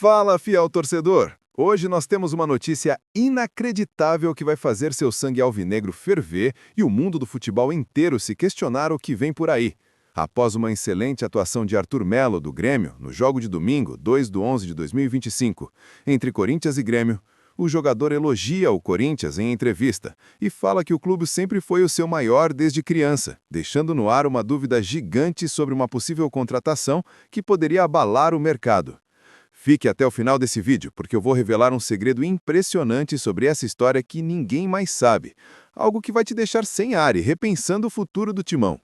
Fala, fiel torcedor! Hoje nós temos uma notícia inacreditável que vai fazer seu sangue alvinegro ferver e o mundo do futebol inteiro se questionar o que vem por aí. Após uma excelente atuação de Arthur Melo, do Grêmio, no jogo de domingo, 2/11 de 2025, entre Corinthians e Grêmio, o jogador elogia o Corinthians em entrevista e fala que o clube sempre foi o seu maior desde criança, deixando no ar uma dúvida gigante sobre uma possível contratação que poderia abalar o mercado. Fique até o final desse vídeo, porque eu vou revelar um segredo impressionante sobre essa história que ninguém mais sabe. Algo que vai te deixar sem ar e repensando o futuro do Timão.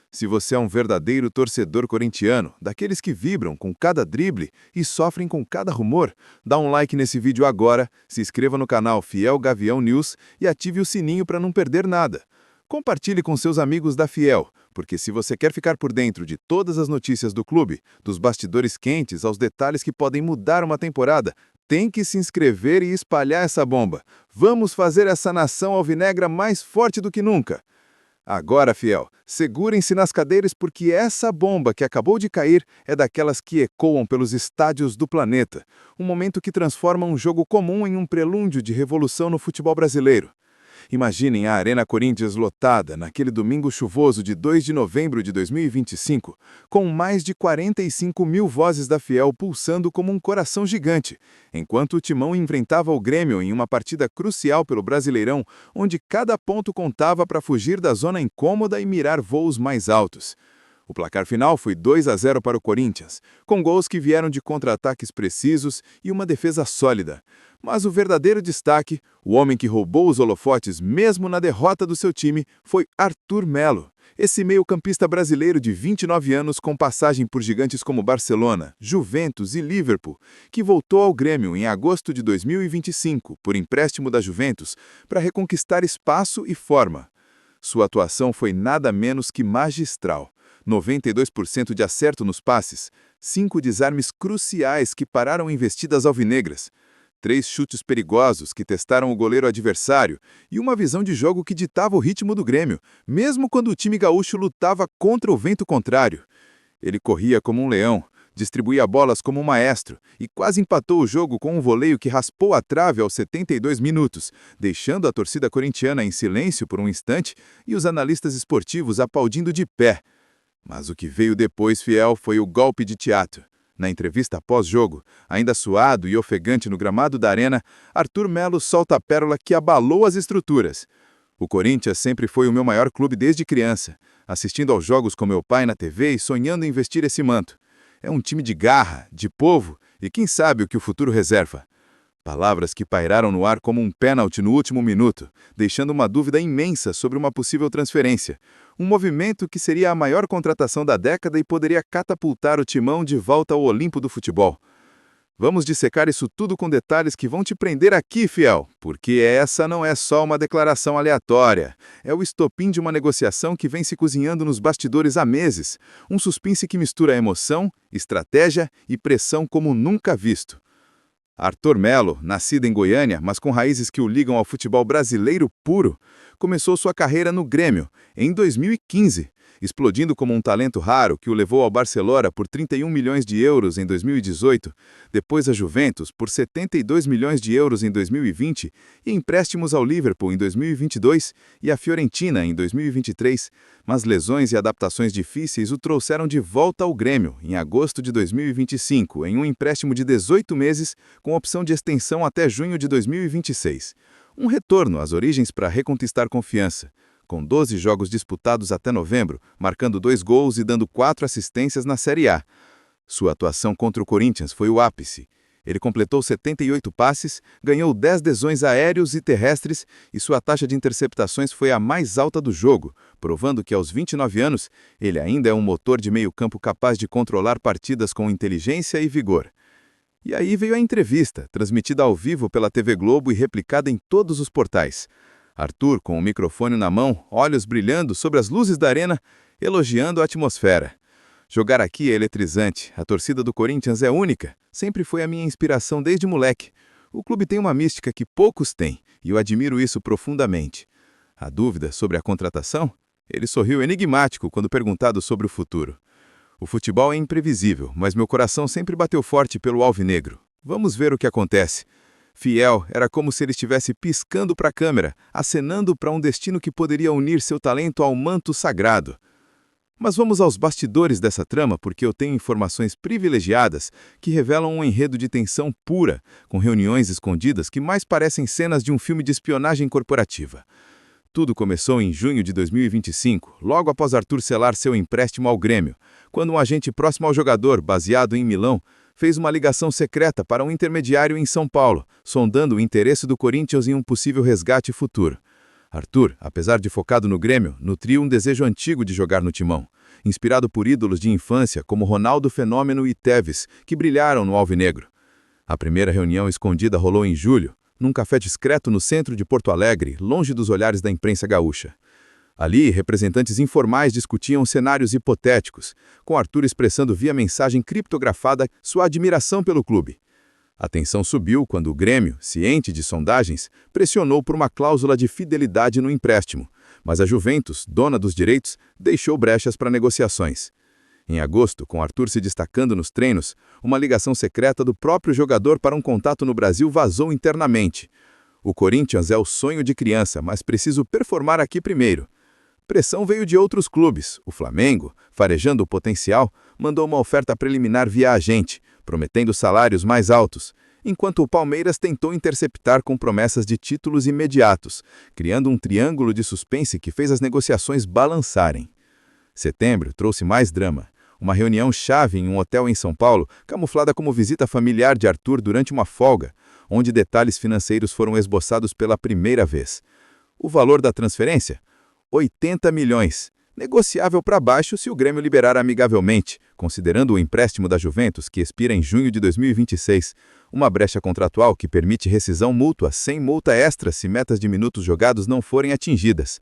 Se você é um verdadeiro torcedor corintiano, daqueles que vibram com cada drible e sofrem com cada rumor, dá um like nesse vídeo agora, se inscreva no canal Fiel Gavião News e ative o sininho para não perder nada. Compartilhe com seus amigos da Fiel, porque se você quer ficar por dentro de todas as notícias do clube, dos bastidores quentes aos detalhes que podem mudar uma temporada, tem que se inscrever e espalhar essa bomba. Vamos fazer essa nação alvinegra mais forte do que nunca. Agora, Fiel, segurem-se nas cadeiras porque essa bomba que acabou de cair é daquelas que ecoam pelos estádios do planeta. Um momento que transforma um jogo comum em um prelúdio de revolução no futebol brasileiro. Imaginem a Arena Corinthians lotada naquele domingo chuvoso de 2 de novembro de 2025, com mais de 45 mil vozes da Fiel pulsando como um coração gigante, enquanto o Timão enfrentava o Grêmio em uma partida crucial pelo Brasileirão, onde cada ponto contava para fugir da zona incômoda e mirar voos mais altos. O placar final foi 2-0 para o Corinthians, com gols que vieram de contra-ataques precisos e uma defesa sólida. Mas o verdadeiro destaque, o homem que roubou os holofotes mesmo na derrota do seu time, foi Arthur Melo. Esse meio-campista brasileiro de 29 anos com passagem por gigantes como Barcelona, Juventus e Liverpool, que voltou ao Grêmio em agosto de 2025, por empréstimo da Juventus, para reconquistar espaço e forma. Sua atuação foi nada menos que magistral. 92% de acerto nos passes, 5 desarmes cruciais que pararam investidas alvinegras, 3 chutes perigosos que testaram o goleiro adversário e uma visão de jogo que ditava o ritmo do Grêmio, mesmo quando o time gaúcho lutava contra o vento contrário. Ele corria como um leão, distribuía bolas como um maestro e quase empatou o jogo com um voleio que raspou a trave aos 72 minutos, deixando a torcida corintiana em silêncio por um instante e os analistas esportivos aplaudindo de pé. Mas o que veio depois, Fiel, foi o golpe de teatro. Na entrevista pós-jogo, ainda suado e ofegante no gramado da arena, Arthur Melo solta a pérola que abalou as estruturas. O Corinthians sempre foi o meu maior clube desde criança, assistindo aos jogos com meu pai na TV e sonhando em vestir esse manto. É um time de garra, de povo e quem sabe o que o futuro reserva. Palavras que pairaram no ar como um pênalti no último minuto, deixando uma dúvida imensa sobre uma possível transferência. Um movimento que seria a maior contratação da década e poderia catapultar o Timão de volta ao Olimpo do futebol. Vamos dissecar isso tudo com detalhes que vão te prender aqui, Fiel, porque essa não é só uma declaração aleatória. É o estopim de uma negociação que vem se cozinhando nos bastidores há meses. Um suspense que mistura emoção, estratégia e pressão como nunca visto. Arthur Melo, nascido em Goiânia, mas com raízes que o ligam ao futebol brasileiro puro, começou sua carreira no Grêmio, em 2015, explodindo como um talento raro que o levou ao Barcelona por 31 milhões de euros em 2018, depois a Juventus por 72 milhões de euros em 2020 e empréstimos ao Liverpool em 2022 e à Fiorentina em 2023, mas lesões e adaptações difíceis o trouxeram de volta ao Grêmio em agosto de 2025, em um empréstimo de 18 meses com opção de extensão até junho de 2026. Um retorno às origens para reconquistar confiança. Com 12 jogos disputados até novembro, marcando 2 gols e dando 4 assistências na Série A. Sua atuação contra o Corinthians foi o ápice. Ele completou 78 passes, ganhou 10 desões aéreos e terrestres e sua taxa de interceptações foi a mais alta do jogo, provando que aos 29 anos ele ainda é um motor de meio-campo capaz de controlar partidas com inteligência e vigor. E aí veio a entrevista, transmitida ao vivo pela TV Globo e replicada em todos os portais. Arthur, com o microfone na mão, olhos brilhando sobre as luzes da arena, elogiando a atmosfera. Jogar aqui é eletrizante, a torcida do Corinthians é única, sempre foi a minha inspiração desde moleque. O clube tem uma mística que poucos têm, e eu admiro isso profundamente. A dúvida sobre a contratação? Ele sorriu enigmático quando perguntado sobre o futuro. O futebol é imprevisível, mas meu coração sempre bateu forte pelo alvinegro. Vamos ver o que acontece. Fiel era como se ele estivesse piscando para a câmera, acenando para um destino que poderia unir seu talento ao manto sagrado. Mas vamos aos bastidores dessa trama, porque eu tenho informações privilegiadas que revelam um enredo de tensão pura, com reuniões escondidas que mais parecem cenas de um filme de espionagem corporativa. Tudo começou em junho de 2025, logo após Arthur selar seu empréstimo ao Grêmio, quando um agente próximo ao jogador, baseado em Milão, fez uma ligação secreta para um intermediário em São Paulo, sondando o interesse do Corinthians em um possível resgate futuro. Arthur, apesar de focado no Grêmio, nutria um desejo antigo de jogar no Timão, inspirado por ídolos de infância como Ronaldo Fenômeno e Tevez, que brilharam no Alvinegro. A primeira reunião escondida rolou em julho, num café discreto no centro de Porto Alegre, longe dos olhares da imprensa gaúcha. Ali, representantes informais discutiam cenários hipotéticos, com Arthur expressando via mensagem criptografada sua admiração pelo clube. A tensão subiu quando o Grêmio, ciente de sondagens, pressionou por uma cláusula de fidelidade no empréstimo, mas a Juventus, dona dos direitos, deixou brechas para negociações. Em agosto, com Arthur se destacando nos treinos, uma ligação secreta do próprio jogador para um contato no Brasil vazou internamente. O Corinthians é o sonho de criança, mas preciso performar aqui primeiro. Pressão veio de outros clubes. O Flamengo, farejando o potencial, mandou uma oferta preliminar via agente, prometendo salários mais altos, enquanto o Palmeiras tentou interceptar com promessas de títulos imediatos, criando um triângulo de suspense que fez as negociações balançarem. Setembro trouxe mais drama. Uma reunião-chave em um hotel em São Paulo, camuflada como visita familiar de Arthur durante uma folga, onde detalhes financeiros foram esboçados pela primeira vez. O valor da transferência? 80 milhões, negociável para baixo se o Grêmio liberar amigavelmente, considerando o empréstimo da Juventus, que expira em junho de 2026, uma brecha contratual que permite rescisão mútua sem multa extra se metas de minutos jogados não forem atingidas.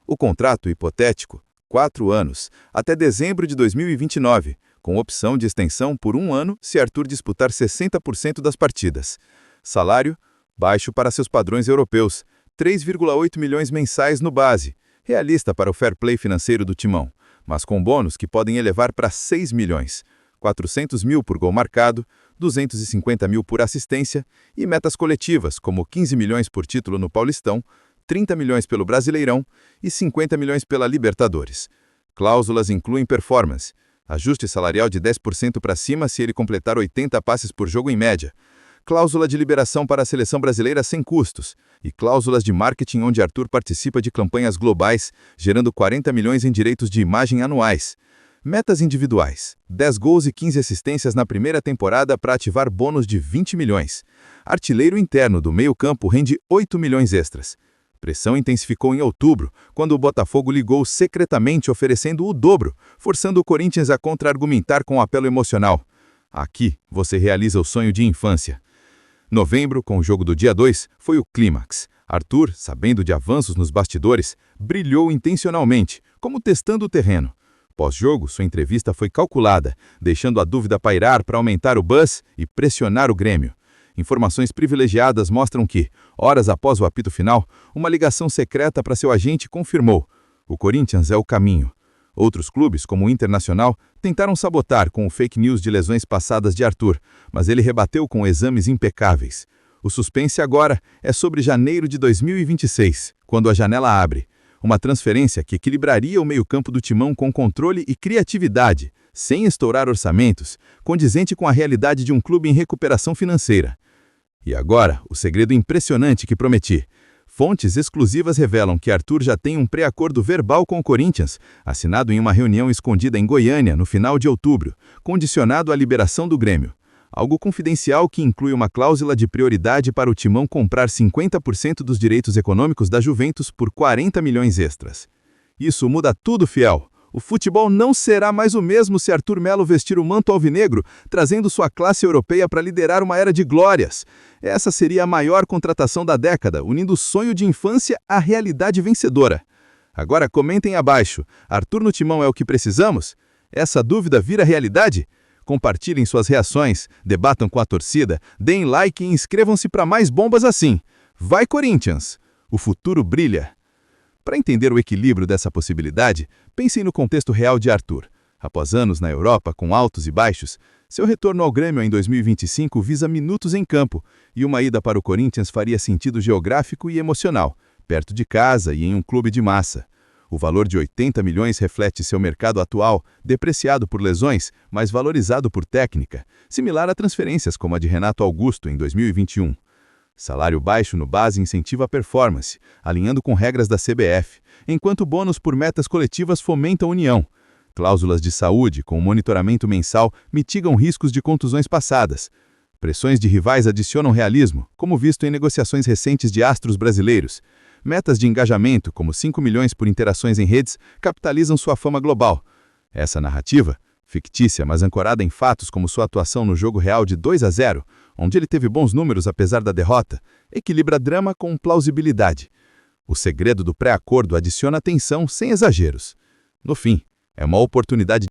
O contrato hipotético, 4 anos, até dezembro de 2029, com opção de extensão por 1 ano se Arthur disputar 60% das partidas. Salário, baixo para seus padrões europeus, 3,8 milhões mensais no base, realista para o fair play financeiro do Timão, mas com bônus que podem elevar para 6 milhões, 400 mil por gol marcado, 250 mil por assistência e metas coletivas, como 15 milhões por título no Paulistão, 30 milhões pelo Brasileirão e 50 milhões pela Libertadores. Cláusulas incluem performance, ajuste salarial de 10% para cima se ele completar 80 passes por jogo em média, cláusula de liberação para a seleção brasileira sem custos e cláusulas de marketing onde Arthur participa de campanhas globais, gerando 40 milhões em direitos de imagem anuais. Metas individuais, 10 gols e 15 assistências na primeira temporada para ativar bônus de 20 milhões. Artilheiro interno do meio-campo rende 8 milhões extras. Pressão intensificou em outubro, quando o Botafogo ligou secretamente oferecendo o dobro, forçando o Corinthians a contra-argumentar com apelo emocional. Aqui, você realiza o sonho de infância. Novembro, com o jogo do dia 2, foi o clímax. Arthur, sabendo de avanços nos bastidores, brilhou intencionalmente, como testando o terreno. Pós-jogo, sua entrevista foi calculada, deixando a dúvida pairar para aumentar o buzz e pressionar o Grêmio. Informações privilegiadas mostram que, horas após o apito final, uma ligação secreta para seu agente confirmou: o Corinthians é o caminho. Outros clubes, como o Internacional, tentaram sabotar com o fake news de lesões passadas de Arthur, mas ele rebateu com exames impecáveis. O suspense agora é sobre janeiro de 2026, quando a janela abre. Uma transferência que equilibraria o meio-campo do Timão com controle e criatividade, sem estourar orçamentos, condizente com a realidade de um clube em recuperação financeira. E agora, o segredo impressionante que prometi. Fontes exclusivas revelam que Arthur já tem um pré-acordo verbal com o Corinthians, assinado em uma reunião escondida em Goiânia no final de outubro, condicionado à liberação do Grêmio. Algo confidencial que inclui uma cláusula de prioridade para o Timão comprar 50% dos direitos econômicos da Juventus por 40 milhões extras. Isso muda tudo, fiel. O futebol não será mais o mesmo se Arthur Melo vestir o manto alvinegro, trazendo sua classe europeia para liderar uma era de glórias. Essa seria a maior contratação da década, unindo o sonho de infância à realidade vencedora. Agora comentem abaixo, Arthur no Timão é o que precisamos? Essa dúvida vira realidade? Compartilhem suas reações, debatam com a torcida, deem like e inscrevam-se para mais bombas assim. Vai Corinthians! O futuro brilha! Para entender o equilíbrio dessa possibilidade, pensem no contexto real de Arthur. Após anos na Europa com altos e baixos, seu retorno ao Grêmio em 2025 visa minutos em campo, e uma ida para o Corinthians faria sentido geográfico e emocional, perto de casa e em um clube de massa. O valor de 80 milhões reflete seu mercado atual, depreciado por lesões, mas valorizado por técnica, similar a transferências como a de Renato Augusto em 2021. Salário baixo no base incentiva a performance, alinhando com regras da CBF, enquanto bônus por metas coletivas fomentam a união. Cláusulas de saúde, com monitoramento mensal, mitigam riscos de contusões passadas. Pressões de rivais adicionam realismo, como visto em negociações recentes de astros brasileiros. Metas de engajamento, como 5 milhões por interações em redes, capitalizam sua fama global. Essa narrativa, fictícia, mas ancorada em fatos como sua atuação no jogo real de 2-0, onde ele teve bons números apesar da derrota, equilibra drama com plausibilidade. O segredo do pré-acordo adiciona tensão sem exageros. No fim, é uma oportunidade